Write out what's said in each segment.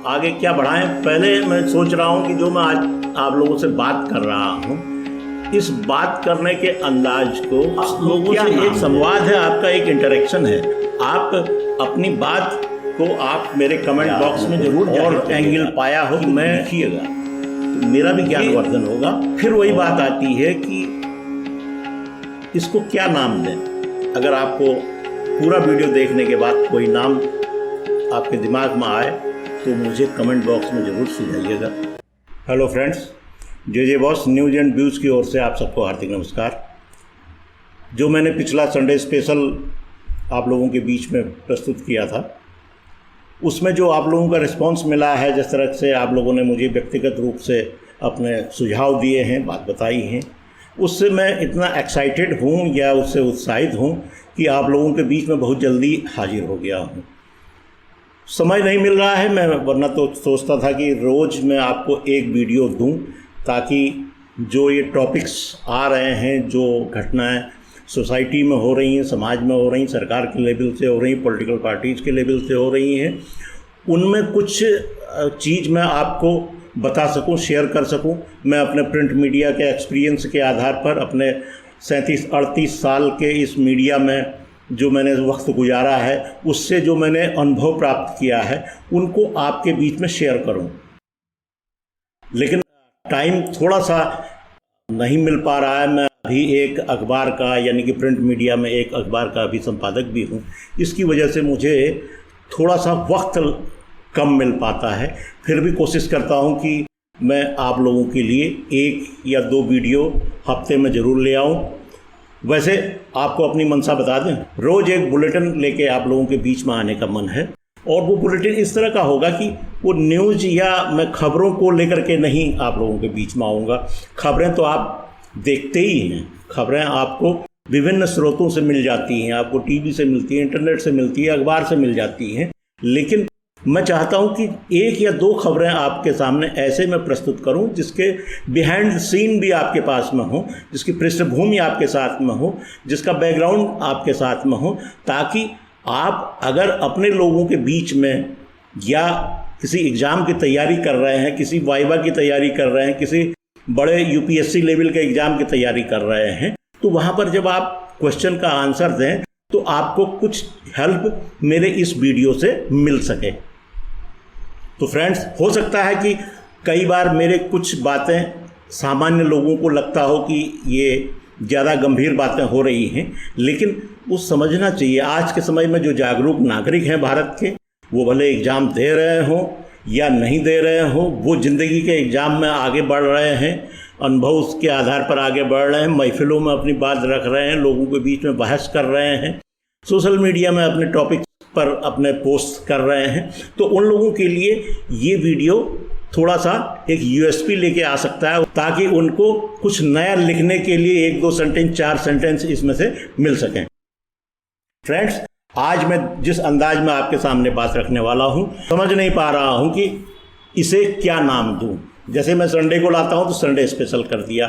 आगे क्या बढ़ाएं। पहले मैं सोच रहा हूं कि जो मैं आज आप लोगों से बात कर रहा हूं, इस बात करने के अंदाज को लोगों से एक संवाद है, आपका एक इंटरेक्शन है। आप अपनी बात को आप मेरे कमेंट बॉक्स में जरूर और एंगल पाया हो कि मैं लिखिएगा, तो मेरा भी ज्ञानवर्धन होगा। फिर वही बात आती है कि इसको क्या नाम दें। अगर आपको पूरा वीडियो देखने के बाद कोई नाम आपके दिमाग में आए तो मुझे कमेंट बॉक्स में ज़रूर सुझाइएगा। Hello friends, J boss news and views की ओर से आप सबको हार्दिक नमस्कार। जो मैंने पिछला संडे स्पेशल आप लोगों के बीच में प्रस्तुत किया था, उसमें जो आप लोगों का रिस्पांस मिला है, जिस तरह से आप लोगों ने मुझे व्यक्तिगत रूप से अपने सुझाव दिए हैं, बात बताई हैं, उससे मैं इतना एक्साइटेड हूँ या उससे उत्साहित हूँ कि आप लोगों के बीच में बहुत जल्दी हाजिर हो गया हूँ। समय नहीं मिल रहा है, मैं वरना तो सोचता था कि रोज़ मैं आपको एक वीडियो दूं, ताकि जो ये टॉपिक्स आ रहे हैं, जो घटनाएं सोसाइटी में हो रही हैं, समाज में हो रही हैं, सरकार के लेवल से हो रही हैं, पॉलिटिकल पार्टीज़ के लेवल से हो रही हैं, उनमें कुछ चीज़ मैं आपको बता सकूं, शेयर कर सकूं। मैं अपने प्रिंट मीडिया के एक्सपीरियंस के आधार पर, अपने 37-38 साल के इस मीडिया में जो मैंने वक्त गुजारा है, उससे जो मैंने अनुभव प्राप्त किया है, उनको आपके बीच में शेयर करूं। लेकिन टाइम थोड़ा सा नहीं मिल पा रहा है। मैं अभी एक अखबार का, यानी कि प्रिंट मीडिया में एक अखबार का भी संपादक भी हूं। इसकी वजह से मुझे थोड़ा सा वक्त कम मिल पाता है। फिर भी कोशिश करता हूं कि मैं आप लोगों के लिए 1 या 2 वीडियो हफ्ते में ज़रूर ले आऊं। वैसे आपको अपनी मंशा बता दें, रोज़ एक बुलेटिन लेके आप लोगों के बीच में आने का मन है। और वो बुलेटिन इस तरह का होगा कि वो न्यूज़ या मैं खबरों को लेकर के नहीं आप लोगों के बीच में आऊँगा। खबरें तो आप देखते ही हैं, खबरें आपको विभिन्न स्रोतों से मिल जाती हैं, आपको टीवी से मिलती है, इंटरनेट से मिलती है, अखबार से मिल जाती हैं। लेकिन मैं चाहता हूं कि 1 या 2 खबरें आपके सामने ऐसे मैं प्रस्तुत करूं जिसके बिहाइंड द सीन भी आपके पास में हो, जिसकी पृष्ठभूमि आपके साथ में हो, जिसका बैकग्राउंड आपके साथ में हो, ताकि आप अगर अपने लोगों के बीच में या किसी एग्ज़ाम की तैयारी कर रहे हैं, किसी वाइवा की तैयारी कर रहे हैं, किसी बड़े यूपीएससी लेवल के एग्ज़ाम की तैयारी कर रहे हैं, तो वहाँ पर जब आप क्वेश्चन का आंसर दें तो आपको कुछ हेल्प मेरे इस वीडियो से मिल सके। तो फ्रेंड्स, हो सकता है कि कई बार मेरे कुछ बातें सामान्य लोगों को लगता हो कि ये ज़्यादा गंभीर बातें हो रही हैं, लेकिन वो समझना चाहिए। आज के समय में जो जागरूक नागरिक हैं भारत के, वो भले एग्ज़ाम दे रहे हों या नहीं दे रहे हों, वो ज़िंदगी के एग्ज़ाम में आगे बढ़ रहे हैं, अनुभव के आधार पर आगे बढ़ रहे हैं, महफिलों में अपनी बात रख रहे हैं, लोगों के बीच में बहस कर रहे हैं, सोशल मीडिया में अपने टॉपिक पर अपने पोस्ट कर रहे हैं। तो उन लोगों के लिए ये वीडियो थोड़ा सा एक यूएसपी लेके आ सकता है, ताकि उनको कुछ नया लिखने के लिए 1-2 सेंटेंस, 4 सेंटेंस इसमें से मिल सकें। फ्रेंड्स, आज मैं जिस अंदाज में आपके सामने बात रखने वाला हूं, समझ नहीं पा रहा हूं कि इसे क्या नाम दूं। जैसे मैं संडे को लाता हूं तो संडे स्पेशल कर दिया,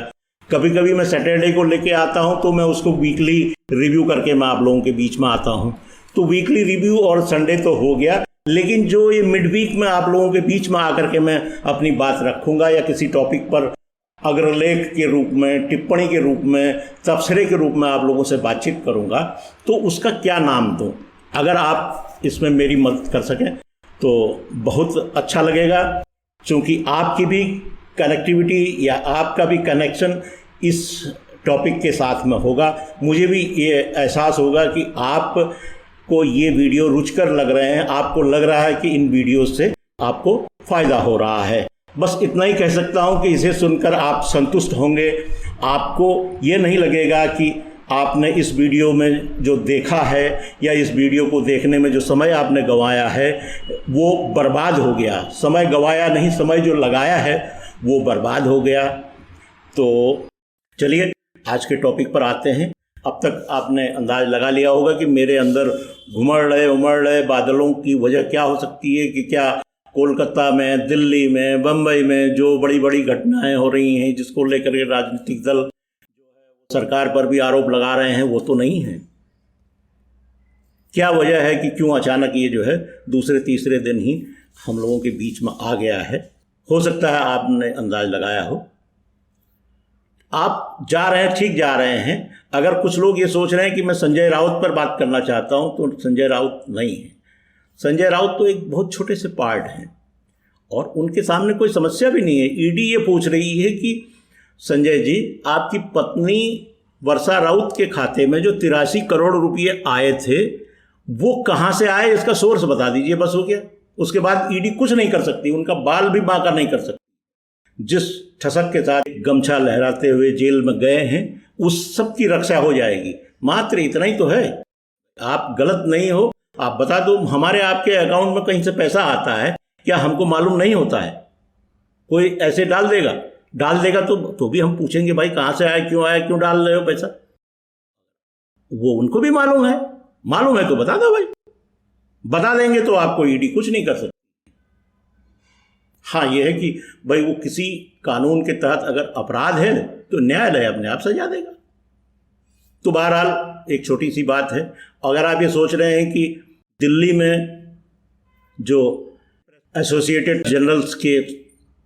कभी कभी मैं सैटरडे को लेके आता हूं तो मैं उसको वीकली रिव्यू करके मैं आप लोगों के बीच में आता हूं। तो वीकली रिव्यू और संडे तो हो गया, लेकिन जो ये मिड वीक में आप लोगों के बीच में आकर के मैं अपनी बात रखूंगा या किसी टॉपिक पर अग्रलेख के रूप में, टिप्पणी के रूप में, तबसरे के रूप में आप लोगों से बातचीत करूंगा, तो उसका क्या नाम दूं। अगर आप इसमें मेरी मदद कर सकें तो बहुत अच्छा लगेगा, क्योंकि आपकी भी कनेक्टिविटी या आपका भी कनेक्शन इस टॉपिक के साथ में होगा। मुझे भी ये एहसास होगा कि आप को ये वीडियो रुचिकर लग रहे हैं, आपको लग रहा है कि इन वीडियो से आपको फ़ायदा हो रहा है। बस इतना ही कह सकता हूं कि इसे सुनकर आप संतुष्ट होंगे। आपको ये नहीं लगेगा कि आपने इस वीडियो में जो देखा है या इस वीडियो को देखने में जो समय आपने गंवाया है वो बर्बाद हो गया। समय गंवाया नहीं, समय जो लगाया है वो बर्बाद हो गया। तो चलिए आज के टॉपिक पर आते हैं। अब तक आपने अंदाज लगा लिया होगा कि मेरे अंदर घुमड़ रहे बादलों की वजह क्या हो सकती है, कि क्या कोलकाता में, दिल्ली में, बम्बई में जो बड़ी बड़ी घटनाएं हो रही हैं, जिसको लेकर के राजनीतिक दल जो है सरकार पर भी आरोप लगा रहे हैं, वो तो नहीं है। क्या वजह है कि क्यों अचानक ये जो है दूसरे तीसरे दिन ही हम लोगों के बीच में आ गया है। हो सकता है आपने अंदाज लगाया हो। आप जा रहे हैं, ठीक जा रहे हैं। अगर कुछ लोग ये सोच रहे हैं कि मैं संजय राउत पर बात करना चाहता हूं, तो संजय राउत नहीं है। संजय राउत तो एक बहुत छोटे से पार्ट हैं और उनके सामने कोई समस्या भी नहीं है। ईडी ये पूछ रही है कि संजय जी, आपकी पत्नी वर्षा राउत के खाते में जो 83 करोड़ रुपये आए थे, वो कहाँ से आए, इसका सोर्स बता दीजिए, बस हो गया। उसके बाद ईडी कुछ नहीं कर सकती, उनका बाल भी बांका नहीं कर सकती। जिस ठसक के साथ गमछा लहराते हुए जेल में गए हैं, उस सब की रक्षा हो जाएगी। मात्र इतना ही तो है। आप गलत नहीं हो, आप बता दो हमारे आपके अकाउंट में कहीं से पैसा आता है क्या, हमको मालूम नहीं होता है? कोई ऐसे डाल देगा तो भी हम पूछेंगे भाई कहाँ से आया, क्यों डाल रहे हो पैसा? वो उनको भी मालूम है तो बता दो भाई। बता देंगे तो आपको ईडी कुछ नहीं कर सकती। हाँ, ये है कि भाई वो किसी कानून के तहत अगर अपराध है तो न्यायालय अपने आप सजा देगा। तो बहरहाल एक छोटी सी बात है। अगर आप ये सोच रहे हैं कि दिल्ली में जो एसोसिएटेड जर्नल्स के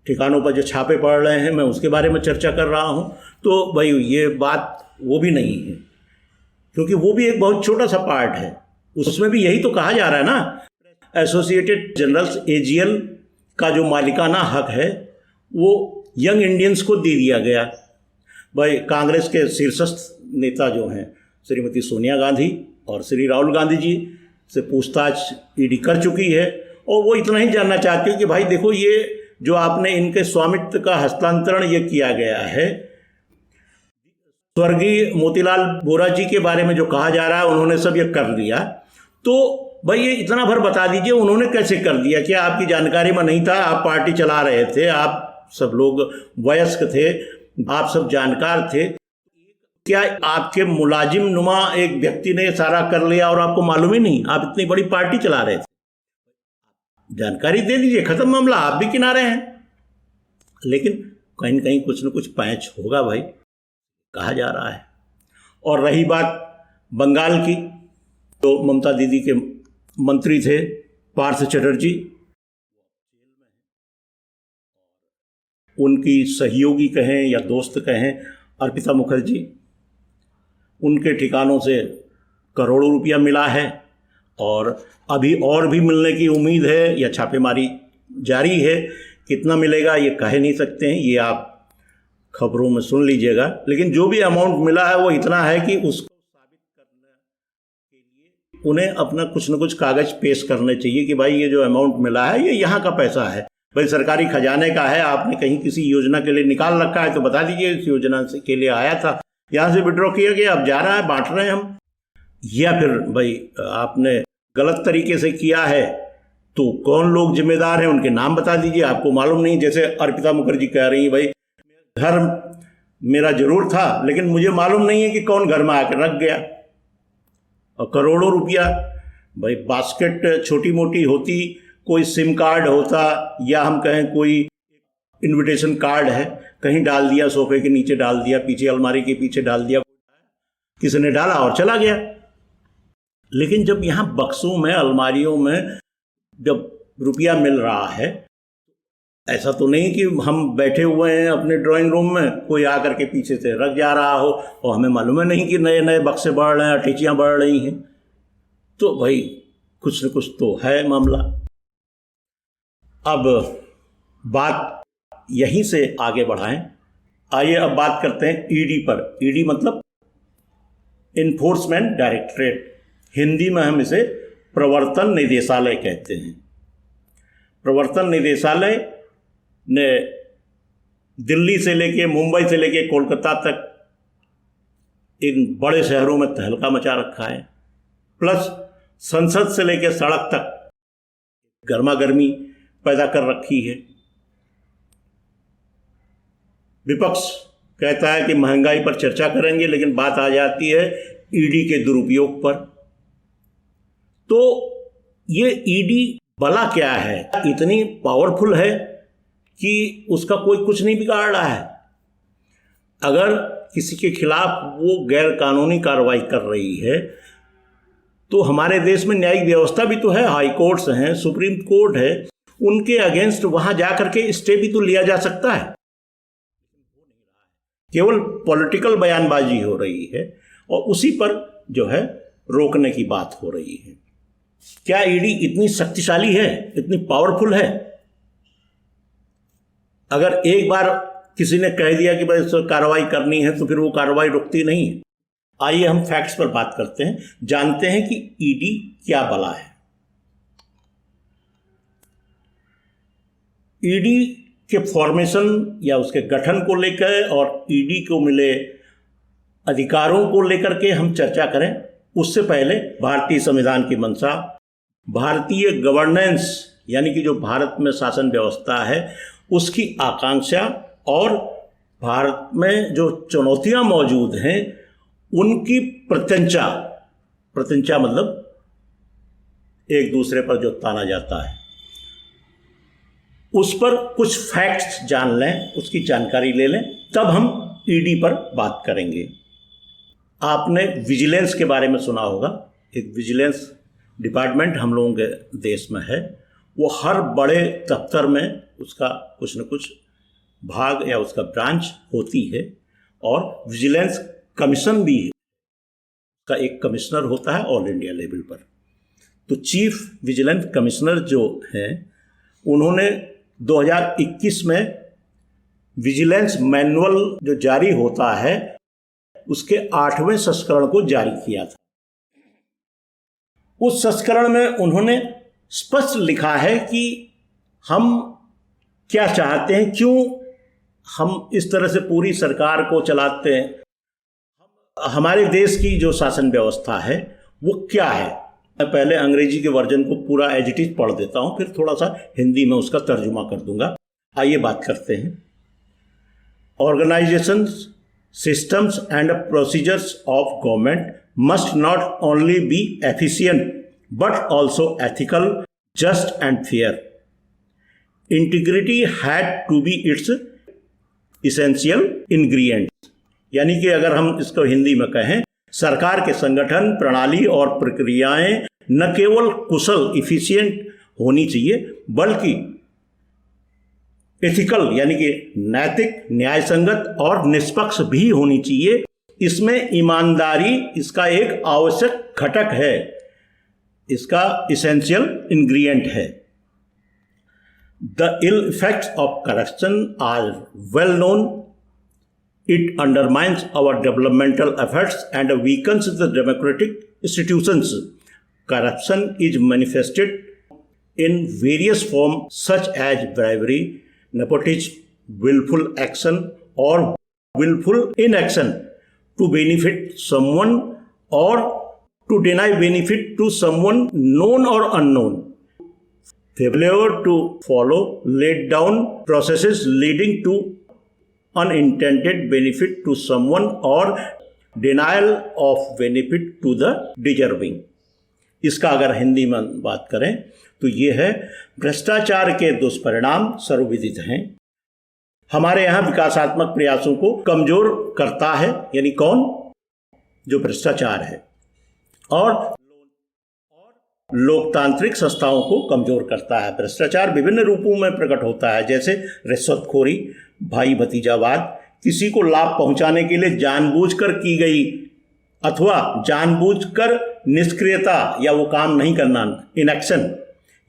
ठिकानों पर जो छापे पड़ रहे हैं, मैं उसके बारे में चर्चा कर रहा हूँ, तो भाई ये बात वो भी नहीं है, क्योंकि वो भी एक बहुत छोटा सा पार्ट है। उसमें भी यही तो कहा जा रहा है ना, एसोसिएटेड जर्नल्स एजीएल का जो मालिकाना हक है वो यंग इंडियंस को दे दिया गया। भाई कांग्रेस के शीर्षस्थ नेता जो हैं श्रीमती सोनिया गांधी और श्री राहुल गांधी जी से पूछताछ ईडी कर चुकी है, और वो इतना ही जानना चाहती है कि भाई देखो, ये जो आपने इनके स्वामित्व का हस्तांतरण ये किया गया है, स्वर्गीय मोतीलाल वोरा जी के बारे में जो कहा जा रहा है उन्होंने सब ये कर लिया, तो भाई ये इतना भर बता दीजिए उन्होंने कैसे कर दिया? क्या आपकी जानकारी में नहीं था? आप पार्टी चला रहे थे, आप सब लोग वयस्क थे, आप सब जानकार थे। क्या आपके मुलाजिम नुमा एक व्यक्ति ने सारा कर लिया और आपको मालूम ही नहीं? आप इतनी बड़ी पार्टी चला रहे थे, जानकारी दे दीजिए, खत्म मामला, आप भी किनारे हैं। लेकिन कहीं न कहीं कुछ न कुछ पैंच होगा भाई, कहा जा रहा है। और रही बात बंगाल की, तो ममता दीदी के मंत्री थे पार्थ चटर्जी, उनकी सहयोगी कहें या दोस्त कहें अर्पिता मुखर्जी, उनके ठिकानों से करोड़ों रुपया मिला है और अभी और भी मिलने की उम्मीद है या छापेमारी जारी है। कितना मिलेगा ये कह नहीं सकते हैं, ये आप खबरों में सुन लीजिएगा। लेकिन जो भी अमाउंट मिला है वो इतना है कि उसको साबित करने के लिए उन्हें अपना कुछ न कुछ कागज पेश करने चाहिए कि भाई ये जो अमाउंट मिला है ये यहाँ का पैसा है, भाई सरकारी खजाने का है, आपने कहीं किसी योजना के लिए निकाल रखा है तो बता दीजिए इस योजना से के लिए आया था, यहाँ से विड्रॉ किया गया, अब जा रहा है, बांट रहे हैं हम। या फिर भाई आपने गलत तरीके से किया है तो कौन लोग जिम्मेदार हैं, उनके नाम बता दीजिए, आपको मालूम नहीं। जैसे अर्पिता मुखर्जी कह रही है, भाई घर मेरा जरूर था लेकिन मुझे मालूम नहीं है कि कौन घर में आकर रख गया। और करोड़ों रुपया, भाई बास्केट छोटी मोटी होती, कोई सिम कार्ड होता या हम कहें कोई इनविटेशन कार्ड है, कहीं डाल दिया, सोफे के नीचे डाल दिया, पीछे अलमारी के पीछे डाल दिया, किसी ने डाला और चला गया। लेकिन जब यहाँ बक्सों में, अलमारियों में जब रुपया मिल रहा है, ऐसा तो नहीं कि हम बैठे हुए हैं अपने ड्राइंग रूम में, कोई आकर के पीछे से रख जा रहा हो और हमें मालूम है नहीं कि नए नए बक्से बढ़ रहे हैं, अटैचियाँ बढ़ रही हैं। तो भाई कुछ न कुछ तो है मामला। अब बात यहीं से आगे बढ़ाएं। आइए अब बात करते हैं ईडी पर। ईडी मतलब इन्फोर्समेंट डायरेक्टरेट, हिंदी में हम इसे प्रवर्तन निदेशालय कहते हैं। प्रवर्तन निदेशालय ने दिल्ली से लेके, मुंबई से लेके कोलकाता तक इन बड़े शहरों में तहलका मचा रखा है, प्लस संसद से लेके सड़क तक गर्मा गर्मी पैदा कर रखी है। विपक्ष कहता है कि महंगाई पर चर्चा करेंगे, लेकिन बात आ जाती है ईडी के दुरुपयोग पर। तो ये ईडी भला क्या है? इतनी पावरफुल है कि उसका कोई कुछ नहीं बिगाड़ रहा है। अगर किसी के खिलाफ वो गैर कानूनी कार्रवाई कर रही है तो हमारे देश में न्यायिक व्यवस्था भी तो है, हाई कोर्ट्स हैं, सुप्रीम कोर्ट है, उनके अगेंस्ट वहां जाकर के स्टे भी तो लिया जा सकता है। केवल पॉलिटिकल बयानबाजी हो रही है और उसी पर जो है रोकने की बात हो रही है। क्या ईडी इतनी शक्तिशाली है, इतनी पावरफुल है? अगर एक बार किसी ने कह दिया कि भाई इस कार्रवाई करनी है तो फिर वो कार्रवाई रुकती नहीं है। आइए हम फैक्ट्स पर बात करते हैं, जानते हैं कि ईडी क्या बला है। ईडी के फॉर्मेशन या उसके गठन को लेकर और ईडी को मिले अधिकारों को लेकर के हम चर्चा करें, उससे पहले भारतीय संविधान की मंशा, भारतीय गवर्नेंस यानी कि जो भारत में शासन व्यवस्था है उसकी आकांक्षा और भारत में जो चुनौतियां मौजूद हैं उनकी प्रत्यंचा मतलब एक दूसरे पर जो ताना जाता है, उस पर कुछ फैक्ट्स जान लें, उसकी जानकारी ले लें, तब हम ईडी पर बात करेंगे। आपने विजिलेंस के बारे में सुना होगा। एक विजिलेंस डिपार्टमेंट हम लोगों के देश में है। वो हर बड़े दफ्तर में उसका कुछ न कुछ भाग या उसका ब्रांच होती है और विजिलेंस कमीशन भी है, का एक कमिश्नर होता है ऑल इंडिया लेवल पर। तो चीफ विजिलेंस कमिश्नर जो हैं उन्होंने 2021 में विजिलेंस मैनुअल जो जारी होता है उसके 8वें संस्करण को जारी किया था। उस संस्करण में उन्होंने स्पष्ट लिखा है कि हम क्या चाहते हैं, क्यों हम इस तरह से पूरी सरकार को चलाते हैं, हमारे देश की जो शासन व्यवस्था है वो क्या है। मैं पहले अंग्रेजी के वर्जन को पूरा एज इट इज पढ़ देता हूँ, फिर थोड़ा सा हिंदी में उसका तर्जुमा कर दूंगा। आइए बात करते हैं। Organisations, systems and procedures of government must not only be efficient but also ethical, just and fair. Integrity had to be its essential ingredient. यानी कि अगर हम इसको हिंदी में कहें, सरकार के संगठन, प्रणाली और प्रक्रियाएं न केवल कुशल, इफिशिएंट होनी चाहिए बल्कि एथिकल यानी कि नैतिक, न्यायसंगत और निष्पक्ष भी होनी चाहिए। इसमें ईमानदारी इसका एक आवश्यक घटक है, इसका इसेंशियल इंग्रेडिएंट है। The ill effects of corruption are well known. It undermines our developmental efforts and weakens the democratic institutions. Corruption is manifested in various forms such as bribery, nepotism, willful action or willful inaction to benefit someone or to deny benefit to someone known or unknown. Failure to follow laid down processes leading to unintended benefit to someone or denial of benefit to the deserving. इसका अगर हिंदी में बात करें तो ये है, भ्रष्टाचार के दुष्परिणाम सर्वविदित हैं। हमारे यहाँ विकासात्मक प्रयासों को कमजोर करता है, यानी कौन? जो भ्रष्टाचार है, और लोकतांत्रिक संस्थाओं को कमजोर करता है। भ्रष्टाचार विभिन्न रूपों में प्रकट होता है, जैसे रिश्वतखोरी, भाई भतीजावाद, किसी को लाभ पहुंचाने के लिए जानबूझकर की गई अथवा जानबूझकर निष्क्रियता या वो काम नहीं करना, इनएक्शन,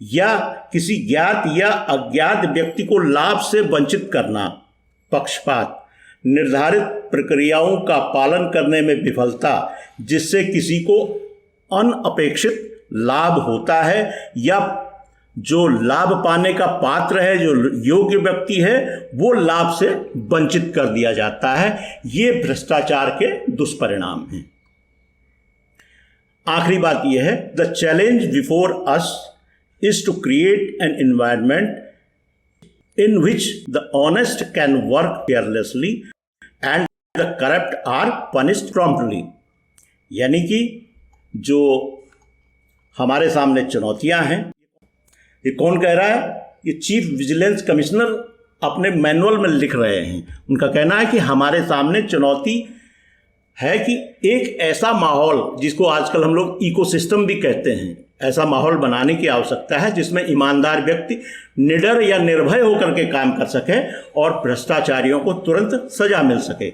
या किसी ज्ञात या अज्ञात व्यक्ति को लाभ से वंचित करना, पक्षपात, निर्धारित प्रक्रियाओं का पालन करने में विफलता जिससे किसी को अनअपेक्षित लाभ होता है या जो लाभ पाने का पात्र है, जो योग्य व्यक्ति है, वो लाभ से वंचित कर दिया जाता है। ये भ्रष्टाचार के दुष्परिणाम हैं। आखिरी बात यह है, the challenge before us is to create an environment in which the honest can work fearlessly and the corrupt are punished promptly. यानी कि जो हमारे सामने चुनौतियां हैं, ये कौन कह रहा है? ये चीफ विजिलेंस कमिश्नर अपने मैनुअल में लिख रहे हैं। उनका कहना है कि हमारे सामने चुनौती है कि एक ऐसा माहौल जिसको आजकल हम लोग इकोसिस्टम भी कहते हैं, ऐसा माहौल बनाने की आवश्यकता है जिसमें ईमानदार व्यक्ति निडर या निर्भय होकर के काम कर सके और भ्रष्टाचारियों को तुरंत सजा मिल सके।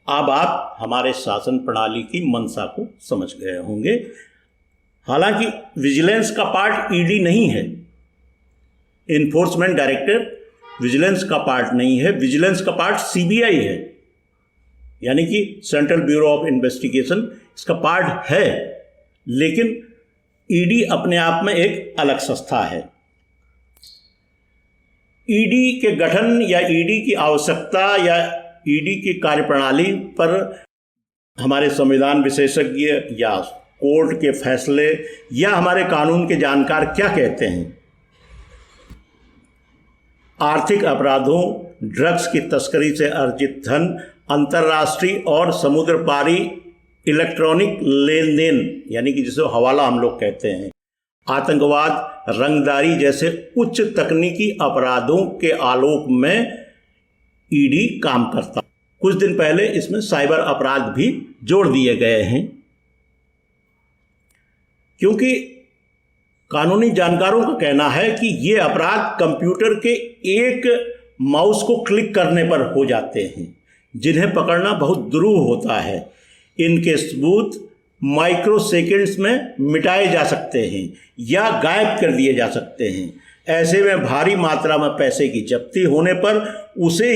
अब आप हमारे शासन प्रणाली की मंशा को समझ गए होंगे। हालांकि विजिलेंस का पार्ट ईडी नहीं है, इन्फोर्समेंट डायरेक्टरेट विजिलेंस का पार्ट नहीं है, विजिलेंस का पार्ट सीबीआई है, यानी कि सेंट्रल ब्यूरो ऑफ इन्वेस्टिगेशन इसका पार्ट है, लेकिन ईडी अपने आप में एक अलग संस्था है। ईडी के गठन या ईडी की आवश्यकता या ईडी की कार्यप्रणाली पर हमारे संविधान विशेषज्ञ या कोर्ट के फैसले या हमारे कानून के जानकार क्या कहते हैं। आर्थिक अपराधों, ड्रग्स की तस्करी से अर्जित धन, अंतर्राष्ट्रीय और समुद्र पारी इलेक्ट्रॉनिक लेन देन यानी कि जिसे हवाला हम लोग कहते हैं, आतंकवाद, रंगदारी जैसे उच्च तकनीकी अपराधों के आलोक में ईडी काम करता। कुछ दिन पहले इसमें साइबर अपराध भी जोड़ दिए गए हैं, क्योंकि कानूनी जानकारों का कहना है कि ये अपराध कंप्यूटर के एक माउस को क्लिक करने पर हो जाते हैं, जिन्हें पकड़ना बहुत दुरूह होता है। इनके सबूत माइक्रो सेकेंड्स में मिटाए जा सकते हैं या गायब कर दिए जा सकते हैं। ऐसे में भारी मात्रा में पैसे की जब्ती होने पर उसे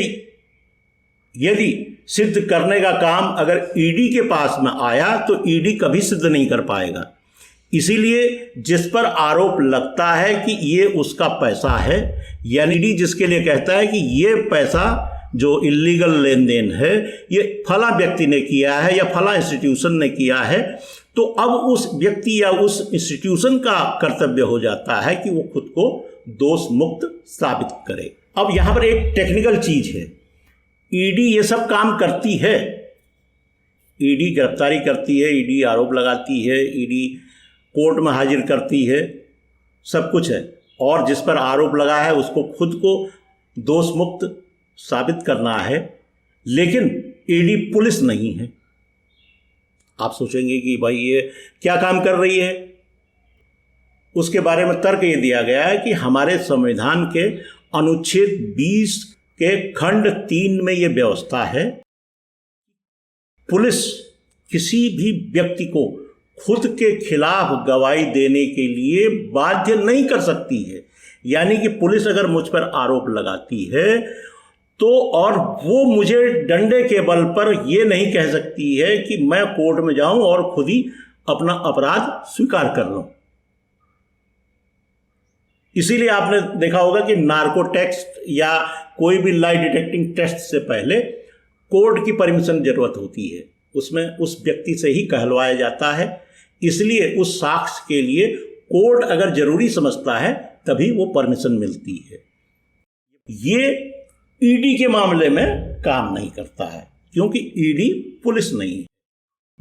यदि सिद्ध करने का काम अगर ईडी के पास में आया तो ईडी कभी सिद्ध नहीं कर पाएगा। इसीलिए जिस पर आरोप लगता है कि ये उसका पैसा है, यानी ईडी जिसके लिए कहता है कि ये पैसा जो इल्लीगल लेन देन है ये फला व्यक्ति ने किया है या फला इंस्टीट्यूशन ने किया है, तो अब उस व्यक्ति या उस इंस्टीट्यूशन का कर्तव्य हो जाता है कि वो खुद को दोष मुक्त साबित करे। अब यहाँ पर एक टेक्निकल चीज है, ईडी ये सब काम करती है, ईडी गिरफ्तारी करती है, ईडी आरोप लगाती है, ईडी कोर्ट में हाजिर करती है, सब कुछ है, और जिस पर आरोप लगा है उसको खुद को दोष मुक्त साबित करना है। लेकिन ईडी पुलिस नहीं है। आप सोचेंगे कि भाई ये क्या काम कर रही है, उसके बारे में तर्क ये दिया गया है कि हमारे संविधान के अनुच्छेद 20 के खंड 3 में ये व्यवस्था है, पुलिस किसी भी व्यक्ति को खुद के खिलाफ गवाही देने के लिए बाध्य नहीं कर सकती है। यानी कि पुलिस अगर मुझ पर आरोप लगाती है तो और वो मुझे डंडे के बल पर ये नहीं कह सकती है कि मैं कोर्ट में जाऊं और खुद ही अपना अपराध स्वीकार कर लूं। इसीलिए आपने देखा होगा कि नार्को टेस्ट या कोई भी लाई डिटेक्टिंग टेस्ट से पहले कोर्ट की परमिशन जरूरत होती है, उसमें उस व्यक्ति से ही कहलवाया जाता है। इसलिए उस साक्ष्य के लिए कोर्ट अगर जरूरी समझता है तभी वो परमिशन मिलती है। ये ईडी के मामले में काम नहीं करता है, क्योंकि ईडी पुलिस नहीं है,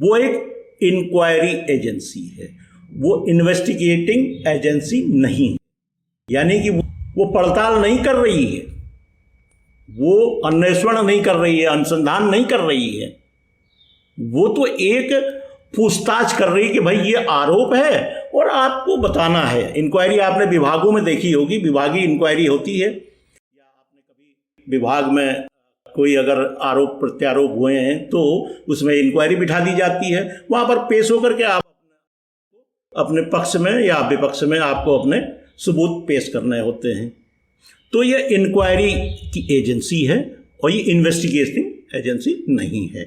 वो एक इंक्वायरी एजेंसी है, वो इन्वेस्टिगेटिंग एजेंसी नहीं है। यानी कि वो पड़ताल नहीं कर रही है, वो अन्वेषण नहीं कर रही है, अनुसंधान नहीं कर रही है, वो तो एक पूछताछ कर रही है कि भाई ये आरोप है और आपको बताना है। इंक्वायरी आपने विभागों में देखी होगी, विभागीय इंक्वायरी होती है, या आपने कभी विभाग में कोई अगर आरोप प्रत्यारोप हुए हैं तो उसमें इंक्वायरी बिठा दी जाती है, वहाँ पर पेश होकर के आप अपने पक्ष में या विपक्ष में आपको अपने सबूत पेश करने होते हैं। तो ये इंक्वायरी की एजेंसी है और ये इन्वेस्टिगेटिंग एजेंसी नहीं है।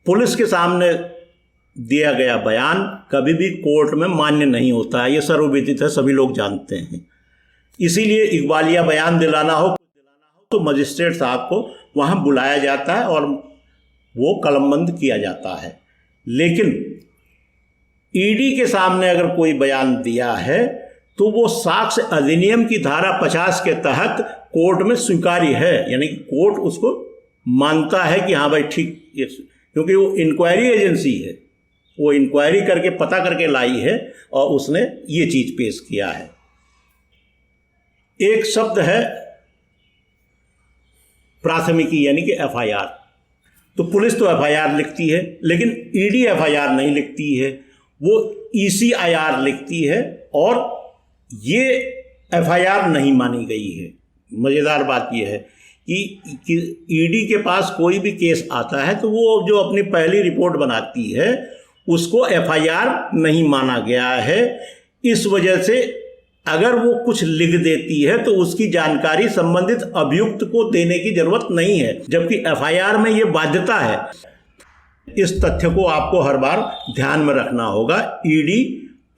पुलिस के सामने दिया गया बयान कभी भी कोर्ट में मान्य नहीं होता है, ये सर्वविदित है, सभी लोग जानते हैं। इसीलिए इकबालिया बयान दिलाना हो तो मजिस्ट्रेट साहब को वहाँ बुलाया जाता है और वो कलमबंद किया जाता है। लेकिन ईडी के सामने अगर कोई बयान दिया है तो वो साक्ष्य अधिनियम की धारा 50 के तहत कोर्ट में स्वीकार्य है, यानी कि कोर्ट उसको मानता है कि हाँ भाई ठीक, क्योंकि वो इंक्वायरी एजेंसी है, वो इंक्वायरी करके पता करके लाई है और उसने ये चीज पेश किया है। एक शब्द है प्राथमिकी, यानी कि एफआईआर। तो पुलिस तो एफआईआर लिखती है, लेकिन ईडी एफआईआर नहीं लिखती है। वो ECIR लिखती है और ये FIR नहीं मानी गई है। मज़ेदार बात यह है कि ईडी के पास कोई भी केस आता है तो वो जो अपनी पहली रिपोर्ट बनाती है उसको FIR नहीं माना गया है। इस वजह से अगर वो कुछ लिख देती है तो उसकी जानकारी संबंधित अभियुक्त को देने की जरूरत नहीं है, जबकि FIR में ये बाध्यता है। इस तथ्य को आपको हर बार ध्यान में रखना होगा। ईडी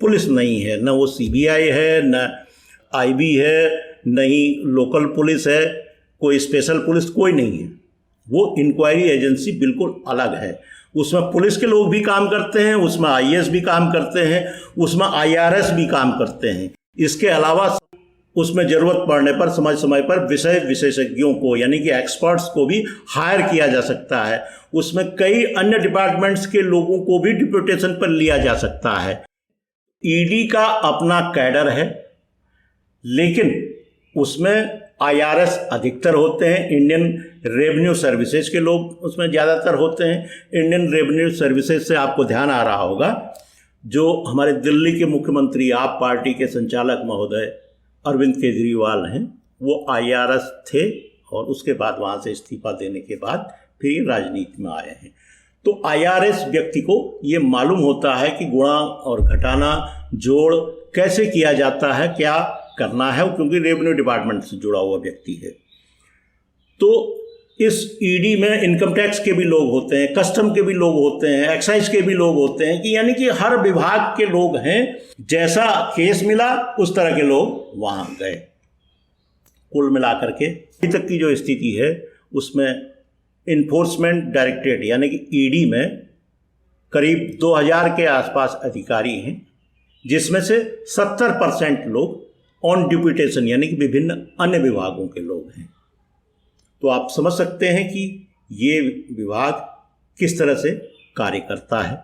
पुलिस नहीं है, न वो CBI है, न IB है, न ही लोकल पुलिस है, कोई स्पेशल पुलिस कोई नहीं है। वो इंक्वायरी एजेंसी बिल्कुल अलग है। उसमें पुलिस के लोग भी काम करते हैं, उसमें IAS भी काम करते हैं, उसमें IRS भी काम करते हैं। इसके अलावा उसमें ज़रूरत पड़ने पर समय समय पर विषय विशेषज्ञों को यानी कि एक्सपर्ट्स को भी हायर किया जा सकता है। उसमें कई अन्य डिपार्टमेंट्स के लोगों को भी डिप्यूटेशन पर लिया जा सकता है। ईडी का अपना कैडर है, लेकिन उसमें IRS अधिकतर होते हैं, इंडियन रेवेन्यू सर्विसेज के लोग उसमें ज़्यादातर होते हैं। इंडियन रेवेन्यू सर्विसेज से आपको ध्यान आ रहा होगा, जो हमारे दिल्ली के मुख्यमंत्री आप पार्टी के संचालक महोदय अरविंद केजरीवाल हैं, वो IRS थे और उसके बाद वहाँ से इस्तीफा देने के बाद फिर राजनीति में आए हैं। तो IRS व्यक्ति को ये मालूम होता है कि गुणा और घटाना जोड़ कैसे किया जाता है, क्या करना है, क्योंकि रेवेन्यू डिपार्टमेंट से जुड़ा हुआ व्यक्ति है। तो इस ईडी में इनकम टैक्स के भी लोग होते हैं, कस्टम के भी लोग होते हैं, एक्साइज के भी लोग होते हैं, कि यानी कि हर विभाग के लोग हैं। जैसा केस मिला उस तरह के लोग वहाँ गए। कुल मिलाकर के अभी तक की जो स्थिति है उसमें इन्फोर्समेंट डायरेक्टरेट यानी कि ईडी में करीब 2000 के आसपास अधिकारी हैं, जिसमें से 70% लोग ऑन डिप्यूटेशन यानी कि विभिन्न अन्य विभागों के लोग हैं। तो आप समझ सकते हैं कि ये विभाग किस तरह से कार्य करता है।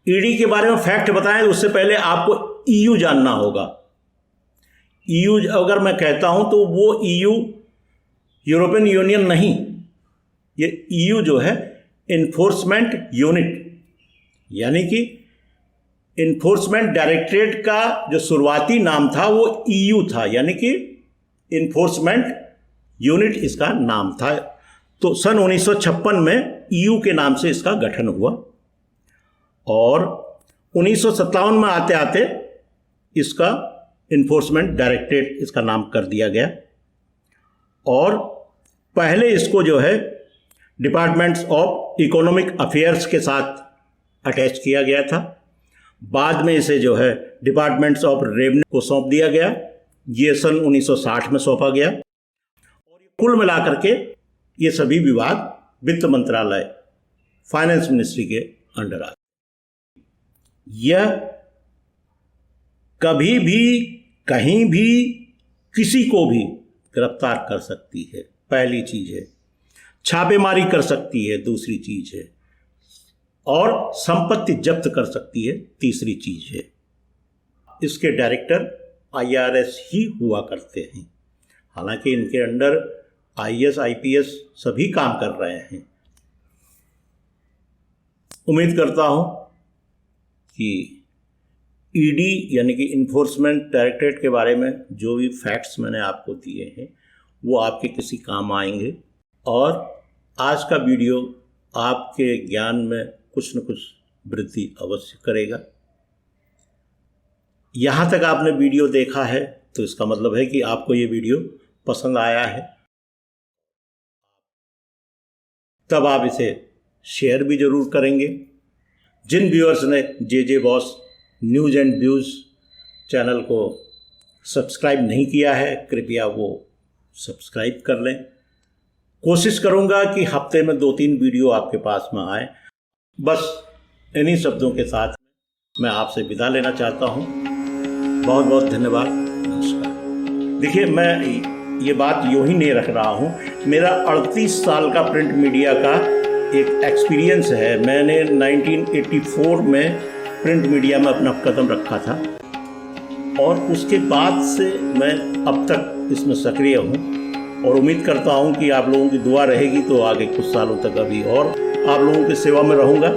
ईडी के बारे में फैक्ट बताएं तो उससे पहले आपको EU जानना होगा। EU अगर मैं कहता हूं तो वो EU यूरोपियन यूनियन नहीं, ये EU जो है इन्फोर्समेंट यूनिट यानी कि इन्फोर्समेंट डायरेक्टरेट का जो शुरुआती नाम था वो EU था, यानी कि इन्फोर्समेंट यूनिट इसका नाम था। तो सन 1956 में EU के नाम से इसका गठन हुआ और 1957 में आते आते इसका इन्फोर्समेंट डायरेक्टरेट इसका नाम कर दिया गया। और पहले इसको जो है डिपार्टमेंट्स ऑफ इकोनॉमिक अफेयर्स के साथ अटैच किया गया था। बाद में इसे जो है डिपार्टमेंट्स ऑफ रेवेन्यू को सौंप दिया गया। ये सन 1960 में सौंपा गया। और कुल मिलाकर के ये सभी विभाग वित्त मंत्रालय फाइनेंस मिनिस्ट्री के अंडर आते। यह कभी भी कहीं भी किसी को भी गिरफ्तार कर सकती है, पहली चीज है। छापेमारी कर सकती है, दूसरी चीज है। और संपत्ति जब्त कर सकती है, तीसरी चीज है। इसके डायरेक्टर IRS ही हुआ करते हैं। हालांकि इनके अंडर IAS IPS सभी काम कर रहे हैं। उम्मीद करता हूं कि ईडी यानी कि इन्फोर्समेंट डायरेक्टरेट के बारे में जो भी फैक्ट्स मैंने आपको दिए हैं वो आपके किसी काम आएंगे। और आज का वीडियो आपके ज्ञान में कुछ न कुछ वृद्धि अवश्य करेगा। यहाँ तक आपने वीडियो देखा है तो इसका मतलब है कि आपको ये वीडियो पसंद आया है। तब आप इसे शेयर भी ज़रूर करेंगे। जिन व्यूअर्स ने JJ boss news and views channel को सब्सक्राइब नहीं किया है, कृपया वो सब्सक्राइब कर लें। कोशिश करूँगा कि हफ्ते में 2-3 वीडियो आपके पास में आए। बस इन्हीं शब्दों के साथ मैं आपसे विदा लेना चाहता हूँ। बहुत बहुत धन्यवाद, नमस्कार। देखिए, मैं ये बात यूँ ही नहीं रख रहा हूँ। मेरा 38 साल का प्रिंट मीडिया का एक एक्सपीरियंस है। मैंने 1984 में प्रिंट मीडिया में अपना कदम रखा था और उसके बाद से मैं अब तक इसमें सक्रिय हूँ और उम्मीद करता हूँ कि आप लोगों की दुआ रहेगी तो आगे कुछ सालों तक अभी और आप लोगों की सेवा में रहूँगा।